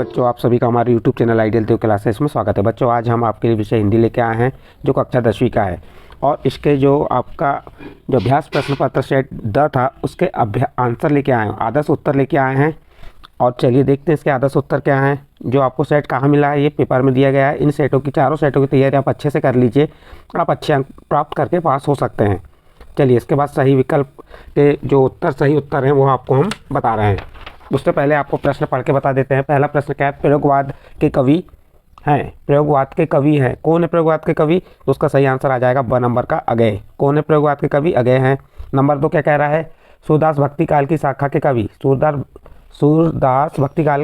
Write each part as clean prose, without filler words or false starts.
बच्चों, आप सभी का हमारे यूट्यूब चैनल आइडियल देव क्लासेस में स्वागत है। बच्चों, आज हम आपके लिए विषय हिंदी लेके आए हैं जो कक्षा 10वीं का है और इसके जो आपका जो अभ्यास प्रश्न पत्र सेट द था उसके आंसर लेके आए हैं, आदर्श उत्तर लेके आए हैं। और चलिए देखते हैं इसके आदर्श उत्तर क्या हैं। जो आपको सेट कहाँ मिला है, ये पेपर में दिया गया है। इन सेटों की चारों सेटों की तैयारी आप अच्छे से कर लीजिए और आप अच्छे अंक प्राप्त करके पास हो सकते हैं। चलिए इसके बाद सही विकल्प के जो सही उत्तर हैं वो आपको हम बता रहे हैं। उससे पहले आपको प्रश्न पढ़ के बता देते हैं। पहला प्रश्न क्या है, प्रयोगवाद के कवि हैं। प्रयोगवाद के कवि हैं, कौन है प्रयोगवाद के कवि? तो उसका सही आंसर आ जाएगा ब नंबर का अगय। कौन है प्रयोगवाद के कवि? अगय हैं। नंबर 2 क्या कह रहा है, सूरदास भक्ति काल की शाखा के कवि। सूरदास भक्ति काल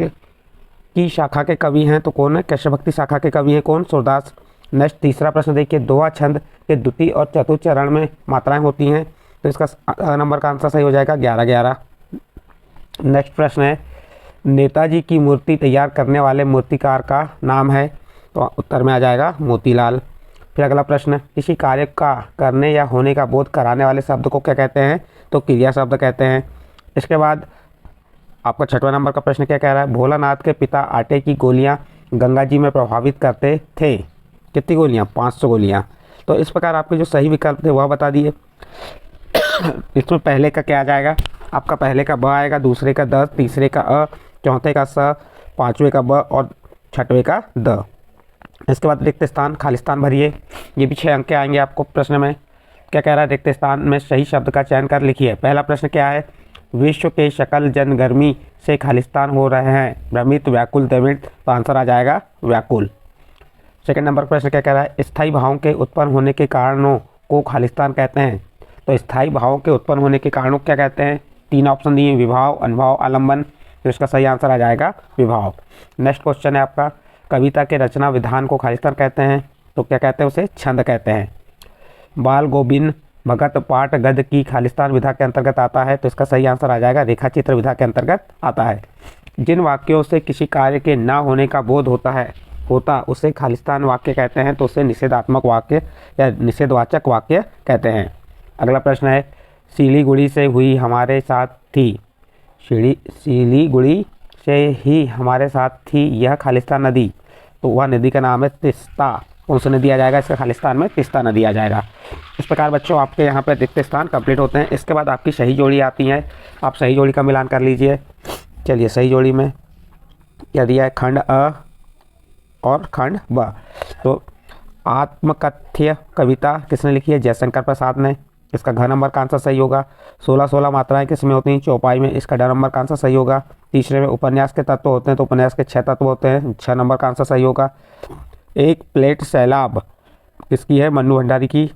की शाखा के कवि हैं तो कौन है? कृष्ण भक्ति शाखा के कवि हैं कौन? सूरदास। नेक्स्ट तीसरा प्रश्न देखिए, दोहा छंद के द्वितीय और चतुर्थ चरण में मात्राएं होती हैं तो इसका नंबर का आंसर सही हो जाएगा 11-11। नेक्स्ट प्रश्न है, नेताजी की मूर्ति तैयार करने वाले मूर्तिकार का नाम है तो उत्तर में आ जाएगा मोतीलाल। फिर अगला प्रश्न, किसी कार्य का करने या होने का बोध कराने वाले शब्द को क्या कहते हैं? तो क्रिया शब्द कहते हैं। इसके बाद आपका 6वां नंबर का प्रश्न क्या कह रहा है, भोलानाथ के पिता आटे की गोलियां गंगा जी में प्रभावित करते थे। कितनी गोलियां? 500 गोलियां। तो इस प्रकार आपके जो सही विकल्प थे वह बता दिए। इसमें पहले का क्या आ जाएगा, आपका पहले का ब आएगा, दूसरे का द, तीसरे का अ, चौथे का स, पांचवें का ब और छठवें का द। इसके बाद रिक्त स्थान खाली स्थान भरिए। ये भी 6 अंक के आएंगे आपको। प्रश्न में क्या कह रहा है, रिक्त स्थान में सही शब्द का चयन कर लिखिए। पहला प्रश्न क्या है, विश्व के सकल जन गर्मी से खालिस्तान हो रहे हैं, भ्रमित व्याकुल द्रवित। तो आंसर आ जाएगा व्याकुल। सेकंड नंबर प्रश्न क्या कह रहा है, स्थायी भावों के उत्पन्न होने के कारणों को खालिस्तान कहते हैं। तो स्थायी भावों के उत्पन्न होने के कारणों को क्या कहते हैं? 3 ऑप्शन दिए, विभाव, अनुभाव, आलंबन। तो इसका सही आंसर आ जाएगा विभाव। नेक्स्ट क्वेश्चन है आपका, कविता के रचना विधान को खालिस्तान कहते हैं तो क्या कहते हैं? उसे छंद कहते हैं। बाल गोविंद भगत पाठ गद्य की खालिस्तान विधा के अंतर्गत आता है तो इसका सही आंसर आ जाएगा रेखा चित्र विधा के अंतर्गत आता है। जिन वाक्यों से किसी कार्य के ना होने का बोध होता उसे खालिस्तान वाक्य कहते हैं तो उसे निषेधात्मक वाक्य या निषेधवाचक वाक्य कहते हैं। अगला प्रश्न है, सिलीगुड़ी से हुई हमारे साथ थी, सिलीगुड़ी से ही हमारे साथ थी यह खालिस्तान नदी, तो वह नदी का नाम है तिस्ता। कौन सा नदी आ जाएगा? इसका खालिस्तान में तिस्ता नदी आ जाएगा। इस प्रकार बच्चों आपके यहाँ पर रिक्त स्थान कंप्लीट होते हैं। इसके बाद आपकी सही जोड़ी आती है, आप सही जोड़ी का मिलान कर लीजिए। चलिए सही जोड़ी में क्या दिया है, खंड अ और खंड ब। तो आत्मकथ्य कविता किसने लिखी है? जयशंकर प्रसाद ने। इसका घ नंबर का आंसर सही होगा। 16 मात्राएं किसमें होती हैं? चौपाई में। इसका ड नंबर का आंसर सही होगा। तीसरे में उपन्यास के तत्व होते हैं तो उपन्यास के 6 तत्व होते हैं, 6 नंबर का आंसर सही होगा। एक प्लेट सैलाब किसकी है? मन्नू भंडारी की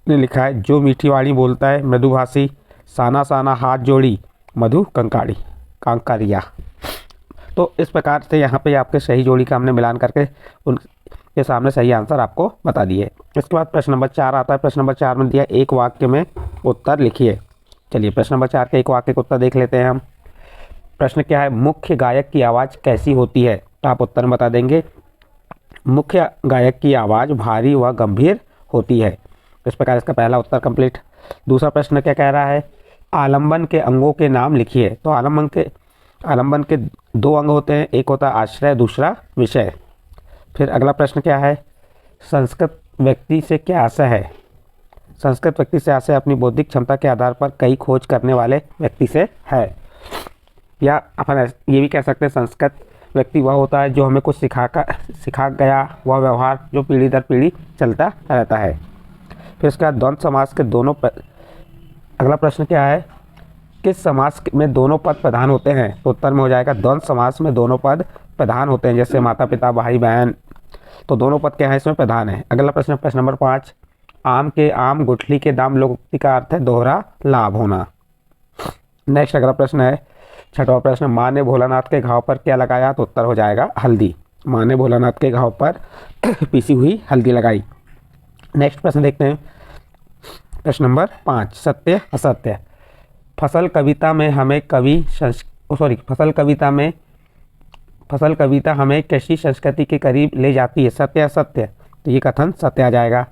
ने लिखा है। जो मीठी वाणी बोलता है मृदुभाषी, साना साना हाथ जोड़ी मधु कांकारिया। तो इस प्रकार से यहाँ पे आपके सही जोड़ी का हमने मिलान करके उनके सामने सही आंसर आपको बता दिए। इसके बाद प्रश्न नंबर 4 आता है। प्रश्न नंबर 4 में दिया, एक वाक्य में उत्तर लिखिए। चलिए प्रश्न नंबर 4 के एक वाक्य का उत्तर देख लेते हैं हम। प्रश्न क्या है, मुख्य गायक की आवाज़ कैसी होती है? तो आप उत्तर में बता देंगे, मुख्य गायक की आवाज़ भारी व गंभीर होती है। इस प्रकार इसका पहला उत्तर कंप्लीट। दूसरा प्रश्न क्या कह रहा है, आलंबन के अंगों के नाम लिखिए। तो आलंबन के 2 अंग होते हैं, एक होता है आश्रय, दूसरा विषय। फिर अगला प्रश्न क्या है, संस्कृत व्यक्ति से क्या आशय है? संस्कृत व्यक्ति से आशय अपनी बौद्धिक क्षमता के आधार पर कई खोज करने वाले व्यक्ति से है। या अपन ये भी कह सकते हैं, संस्कृत व्यक्ति वह होता है जो हमें कुछ सिखा गया, वह व्यवहार जो पीढ़ी दर पीढ़ी चलता रहता है। फिर उसके बाद द्वंद्व समास के दोनों अगला प्रश्न क्या है, किस समास में दोनों पद प्रधान होते हैं? तो उत्तर में हो जाएगा द्वंद्व समास में दोनों पद प्रधान होते हैं, जैसे माता पिता भाई बहन, तो दोनों पद क्या है इसमें प्रधान है। अगला प्रश्न प्रश्न नंबर 5, आम के आम गुठली के दाम लोकोक्ति का अर्थ है दोहरा लाभ होना। नेक्स्ट अगला प्रश्न है 6वां प्रश्न, माँ ने भोलानाथ के घाव पर क्या लगाया? तो उत्तर हो जाएगा हल्दी। माँ ने भोलानाथ के घाव पर पीसी हुई हल्दी लगाई। नेक्स्ट प्रश्न देखते हैं प्रश्न नंबर 5, सत्य असत्य। फसल कविता हमें कैसी संस्कृति के करीब ले जाती है? सत्य असत्य। तो ये कथन सत्य आ जाएगा।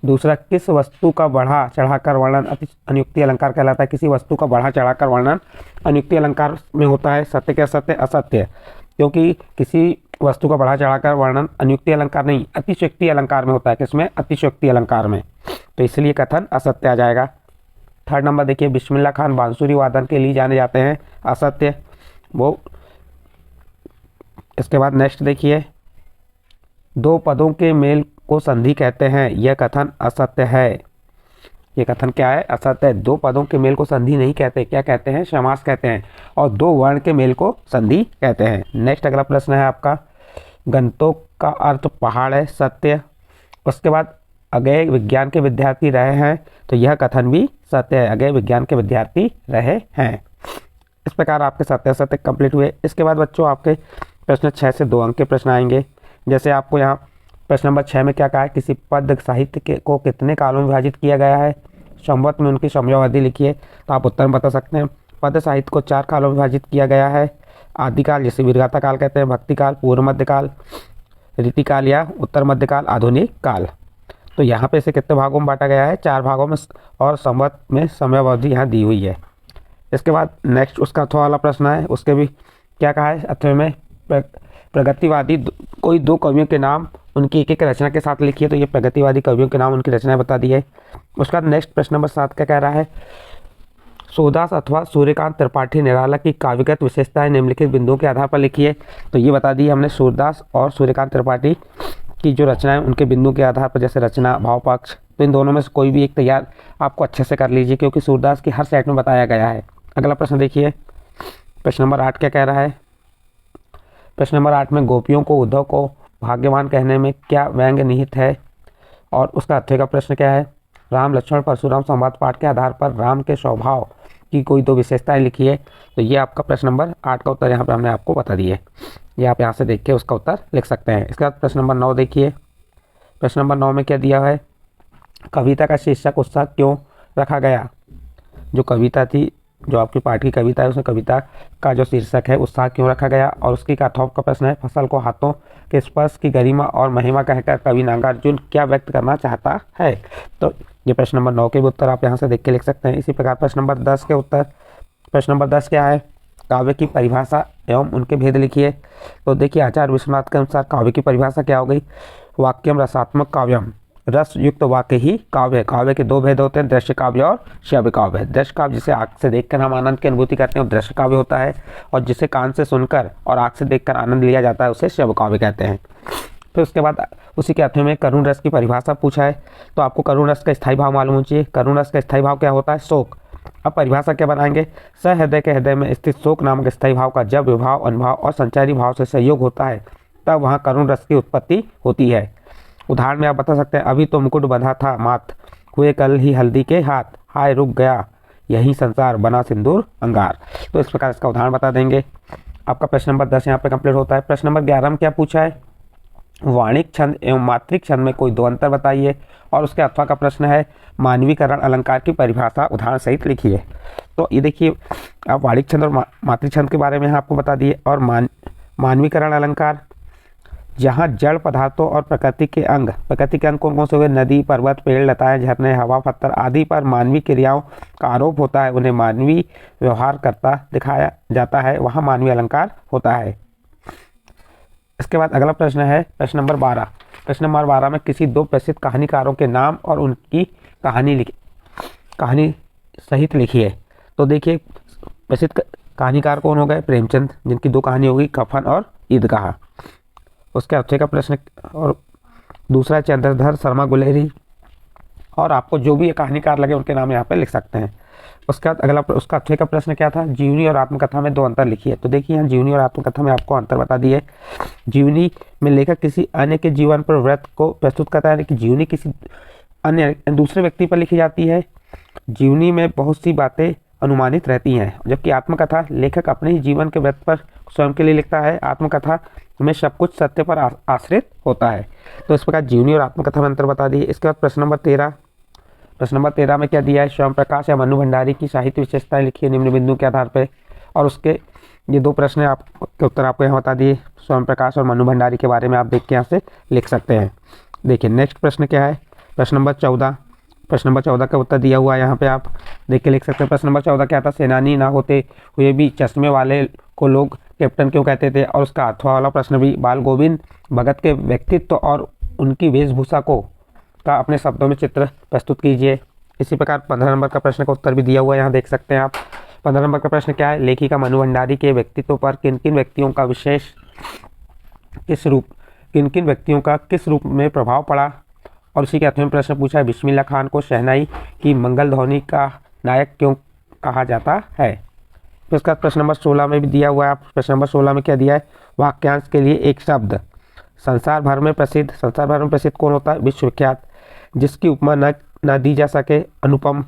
दूसरा, किस वस्तु का बढ़ा चढ़ाकर वर्णन अनुक्ति अलंकार कहलाता है? किसी वस्तु का बढ़ा चढ़ाकर वर्णन अनुक्ति अलंकार में होता है। सत्य के असत्य? असत्य। क्योंकि किसी वस्तु का बढ़ा चढ़ाकर वर्णन अनुयुक्ति अलंकार नहीं, अतिशयोक्ति अलंकार में होता है। किसमें? अतिशयोक्ति अलंकार में। तो इसलिए कथन असत्य आ जाएगा। थर्ड नंबर देखिए, बिस्मिल्लाह खान बांसुरी वादन के लिए जाने जाते हैं, असत्य वो। इसके बाद नेक्स्ट देखिए, दो पदों के मेल को संधि कहते हैं, यह कथन असत्य है। ये कथन क्या है? असत्य है। दो पदों के मेल को संधि नहीं कहते, क्या कहते हैं? समास कहते हैं। और दो वर्ण के मेल को संधि कहते हैं। नेक्स्ट अगला प्रश्न है आपका, गंतोक का अर्थ पहाड़ है, सत्य। उसके बाद अगेय विज्ञान के विद्यार्थी रहे हैं, तो यह कथन भी सत्य है, अगेय विज्ञान के विद्यार्थी रहे हैं। इस प्रकार आपके सत्य असत्य कंप्लीट हुए। इसके बाद बच्चों आपके प्रश्न 6 से 2 अंक के प्रश्न आएंगे। जैसे आपको यहाँ प्रश्न नंबर 6 में क्या कहा है, किसी पद साहित्य को कितने कालों में विभाजित किया गया है, संवत में उनकी समयावधि लिखिए। तो आप उत्तर में बता सकते हैं। पद साहित्य को 4 कालों में विभाजित किया गया है, आदिकाल जिसे वीरगाथा काल कहते हैं, भक्तिकाल, पूर्व मध्यकाल, रीतिकाल या उत्तर मध्यकाल, आधुनिक काल। तो यहाँ पे इसे कितने भागों में बांटा गया है? 4 भागों में, और संवत में समयावधि यहाँ दी हुई है। इसके बाद नेक्स्ट उसका अथवा वाला प्रश्न है, उसके भी क्या कहा है अथवा में, प्रगतिवादी कोई 2 कवियों के नाम उनकी एक एक रचना के साथ लिखिए। तो ये प्रगतिवादी कवियों के नाम उनकी रचनाएं बता दी है। उसका नेक्स्ट प्रश्न नंबर 7 क्या कह रहा है, सूरदास अथवा सूर्यकांत त्रिपाठी निराला की काव्यगत विशेषताएं निम्नलिखित बिंदुओं के आधार पर लिखिए। तो ये बता दी हमने, सूरदास और सूर्यकांत त्रिपाठी की जो रचनाएं उनके बिंदु के आधार पर, जैसे रचना, भाव पक्ष, तो इन दोनों में से कोई भी एक तैयार आपको अच्छे से कर लीजिए, क्योंकि सूरदास की हर सेट में बताया गया है। अगला प्रश्न देखिए, प्रश्न नंबर 8 क्या कह रहा है, प्रश्न नंबर 8 में गोपियों को उद्धव को भाग्यवान कहने में क्या व्यंग निहित है, और उसका अथवा का प्रश्न क्या है, राम लक्ष्मण परशुराम संवाद पाठ के आधार पर राम के स्वभाव की कोई 2 विशेषताएं लिखिए। तो ये आपका प्रश्न नंबर 8 का उत्तर यहाँ पर हमने आपको बता दिए। ये आप यहाँ से देख के उसका उत्तर लिख सकते हैं। इसके बाद प्रश्न नंबर 9 देखिए, प्रश्न नंबर 9 में क्या दिया है, कविता का शीर्षक उत्साह क्यों रखा गया। जो कविता थी, जो आपकी पाठ की कविता है, उसमें कविता का जो शीर्षक है उत्साह क्यों रखा गया। और उसकी अथवा का प्रश्न है, फसल को हाथों के स्पर्श की गरिमा और महिमा कहकर कवि नागार्जुन क्या व्यक्त करना चाहता है। तो ये प्रश्न नंबर 9 के भी उत्तर आप यहाँ से देख के लिख सकते हैं। इसी प्रकार प्रश्न नंबर 10 के उत्तर, प्रश्न नंबर 10 क्या है, काव्य की परिभाषा एवं उनके भेद लिखिए। तो देखिए आचार्य विश्वनाथ के अनुसार काव्य की परिभाषा क्या हो गई, वाक्यम रसात्मक काव्यम, रस युक्त वाक्य ही काव्य। काव्य के 2 भेद होते हैं, दृश्य काव्य और श्रव्य काव्य। दृश्य काव्य जिसे आँख से देखकर हम आनंद की अनुभूति करते हैं वो दृश्य काव्य होता है, और जिसे कान से सुनकर और आँख से देखकर आनंद लिया जाता है उसे श्रव्य काव्य कहते हैं। फिर उसके बाद उसी के अथवा में करुण रस की परिभाषा पूछा है। तो आपको करुण रस का स्थायी भाव मालूम होना चाहिए। करुण रस का स्थायी भाव क्या होता है, शोक। अब परिभाषा क्या बनाएंगे, सहृदय के हृदय में स्थित शोक नामक स्थायी भाव का जब विभाव, अनुभाव और संचारी भाव से सहयोग होता है तब वहाँ करुण रस की उत्पत्ति होती है। उदाहरण में आप बता सकते हैं, अभी तो मुकुट बंधा था माथ, हुए कल ही हल्दी के हाथ, हाय रुक गया यही संसार, बना सिंदूर अंगार। तो इस प्रकार इसका उदाहरण बता देंगे। आपका प्रश्न नंबर 10 यहाँ पे कंप्लीट होता है। प्रश्न नंबर 11 में क्या पूछा है, वाणिक छंद एवं मात्रिक छंद में कोई 2 अंतर बताइए। और उसके अथवा का प्रश्न है, मानवीकरण अलंकार की परिभाषा उदाहरण सहित लिखिए। तो ये देखिए, आप वाणिक छंद और मात्रिक छंद के बारे में आपको बता दिए। और मानवीकरण अलंकार, जहाँ जड़ पदार्थों और प्रकृति के अंग कौन कौन से हुए, नदी, पर्वत, पेड़, लताएं, झरने, हवा, पत्थर आदि पर मानवीय क्रियाओं का आरोप होता है, उन्हें मानवीय व्यवहार करता दिखाया जाता है, वहाँ मानवीय अलंकार होता है। इसके बाद अगला प्रश्न है प्रश्न नंबर 12। प्रश्न नंबर 12 में किसी 2 प्रसिद्ध कहानीकारों के नाम और उनकी कहानी सहित लिखिए। तो देखिए, प्रसिद्ध कहानीकार कौन हो गए, प्रेमचंद, जिनकी 2 कहानी होगी, कफन और ईदगाह। उसके अथवा का प्रश्न, और दूसरा चंद्रधर शर्मा गुलेरी। और आपको जो भी कहानीकार लगे उनके नाम यहाँ पे लिख सकते हैं। उसके बाद अगला उसका अथवा का प्रश्न क्या था, जीवनी और आत्मकथा में 2 अंतर लिखिए। तो देखिए यहाँ जीवनी और आत्मकथा में आपको अंतर बता दिए। जीवनी में लेखक किसी अन्य के जीवन पर व्रत को प्रस्तुत करता है, कि जीवनी किसी अन्य दूसरे व्यक्ति पर लिखी जाती है। जीवनी में बहुत सी बातें अनुमानित रहती हैं, जबकि आत्मकथा लेखक अपने ही जीवन के व्रत पर स्वयं के लिए लिखता है। आत्मकथा में सब कुछ सत्य पर आश्रित होता है। तो इस प्रकार जीवनी और आत्मकथा में अंतर बता दिए। इसके बाद प्रश्न नंबर 13। प्रश्न नंबर 13 में क्या दिया है, स्वयं प्रकाश या मनु भंडारी की साहित्य विशेषताएं लिखिए निम्न बिंदु के आधार पर। और उसके ये 2 प्रश्न आपके उत्तर आपको यहाँ बता दिए। स्वयं प्रकाश और मनु भंडारी के बारे में आप देख के यहाँ से लिख सकते हैं। देखिए नेक्स्ट प्रश्न क्या है, प्रश्न नंबर 14। प्रश्न नंबर 14 का उत्तर दिया हुआ है, यहाँ पे आप देख के लिख सकते हैं। प्रश्न नंबर 14 क्या था, सेनानी ना होते हुए भी चश्मे वाले को लोग कैप्टन क्यों कहते थे, और उसका अथवा वाला प्रश्न भी, बाल गोविंद भगत के व्यक्तित्व और उनकी वेशभूषा को का अपने शब्दों में चित्र प्रस्तुत कीजिए। इसी प्रकार 15 नंबर का प्रश्न का उत्तर भी दिया हुआ है, यहाँ देख सकते हैं आप। 15 नंबर का प्रश्न क्या है, लेखिका मनु भंडारी के व्यक्तित्व पर किन किन व्यक्तियों का किस रूप में प्रभाव पड़ा। और उसी के 8वें प्रश्न पूछा है, बिस्मिल्लाह खान को शहनाई की मंगल ध्वनि का नायक क्यों कहा जाता है। फिर उसका प्रश्न नंबर 16 में भी दिया हुआ है। प्रश्न नंबर 16 में क्या दिया है, वाक्यांश के लिए एक शब्द। संसार भर में प्रसिद्ध कौन होता है, विश्वविख्यात, जिसकी उपमा न दी जा सके, अनुपम।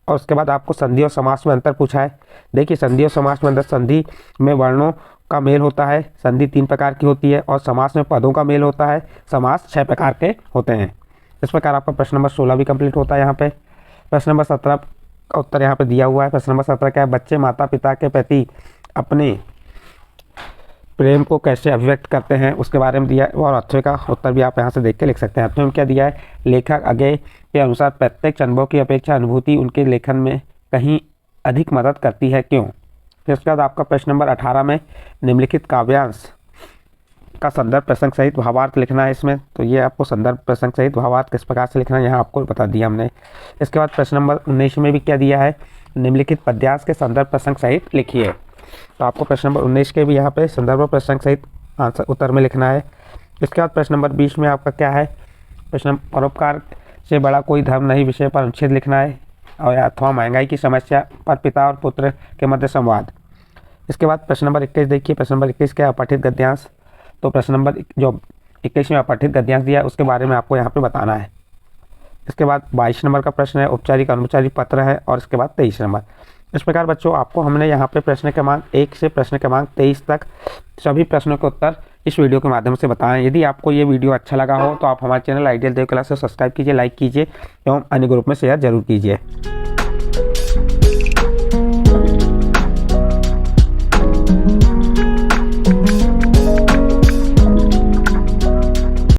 और उसके बाद आपको संधि और समास में अंतर पूछा है। देखिए, संधि और समास में अंतर, संधि में वर्णों का मेल होता है, संधि 3 प्रकार की होती है, और समास में पदों का मेल होता है, समास 6 प्रकार के होते हैं। इस प्रकार आपका प्रश्न नंबर 16 भी कंप्लीट होता है यहाँ पे। प्रश्न नंबर 17 का उत्तर यहाँ पे दिया हुआ है। प्रश्न नंबर 17 क्या है, बच्चे माता पिता के प्रति अपने प्रेम को कैसे अभिव्यक्त करते हैं, उसके बारे में दिया है। और 8वें का उत्तर भी आप यहाँ से देख के लिख सकते हैं। 8वें में क्या दिया है, लेखक अज्ञेय के अनुसार प्रत्येक अनुभव की अपेक्षा अनुभूति उनके लेखन में कहीं अधिक मदद करती है, क्यों। फिर उसके बाद आपका प्रश्न नंबर 18 में निम्नलिखित काव्यांश का संदर्भ प्रसंग सहित भावार्थ लिखना है इसमें। तो ये आपको संदर्भ प्रसंग सहित भावार्थ किस प्रकार से लिखना है, यहाँ आपको बता दिया हमने। इसके बाद प्रश्न नंबर 19 में भी क्या दिया है, निम्नलिखित पद्यांश के संदर्भ प्रसंग सहित लिखिए। तो आपको प्रश्न नंबर 19 के भी यहाँ पे संदर्भ प्रसंग सहित आंसर उत्तर में लिखना है। इसके बाद प्रश्न नंबर 20 में आपका क्या है, प्रश्न परोपकार से बड़ा कोई धर्म नहीं विषय पर अनुच्छेद लिखना है, और अथवा महंगाई की समस्या पर पिता और पुत्र के मध्य संवाद। इसके बाद प्रश्न नंबर 21 देखिए, प्रश्न नंबर 21 क्या है, अपठित गद्यांश। तो प्रश्न नंबर जो 21 में अपठित गद्यांश दिया है उसके बारे में आपको यहाँ पे बताना है। इसके बाद 22 नंबर का प्रश्न है, औपचारिक अनौपचारिक पत्र है, और इसके बाद 23 नंबर। इस प्रकार बच्चों आपको हमने यहाँ पे प्रश्न क्रमांक 1 से प्रश्न क्रमांक 23 तक सभी प्रश्नों के उत्तर इस वीडियो के माध्यम से बताएं। यदि आपको ये वीडियो अच्छा लगा हो तो आप हमारे चैनल आइडियल देव क्लास को सब्सक्राइब कीजिए, लाइक कीजिए एवं अन्य ग्रुप में शेयर जरूर कीजिए।